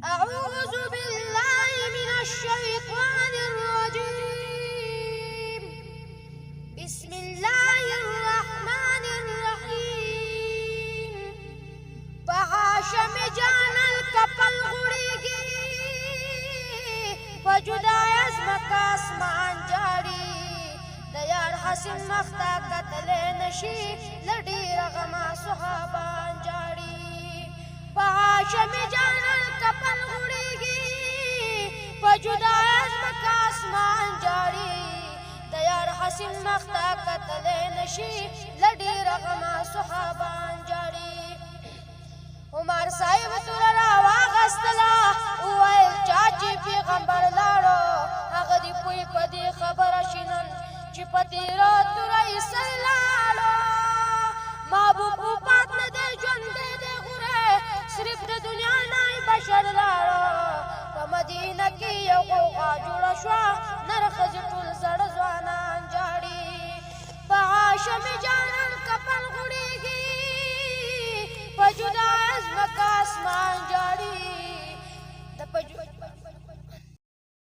أعوذ بالله من الشيطان الرجيم. بسم الله الرحمن الرحيم. فهاشم جان الكپل غړيږي وجدای ازمک اسمان جاړي د یار حسین مختا قتل نشي لډي رغما صحابان جاړي فهاشم جان الكپل غړيږي وجدای ازمک اسمان جاړي د یار حسین مختا قتل نشي لډي رغما صحابان جاړي عمر صاحب تور را واغستلا وویل چاچی پیغمبر لاړو هغه دی پوی په دې خبره شینن چې په تیرو تورې سر لاړو محبوب وفات نه دی ژوندی دی غوره صرف د دنیا نه بشر لاړو په مدینه کې یو غوغا جوړه شوه نر ښځې ټول زړه ځوانان جاړي په هاشم جان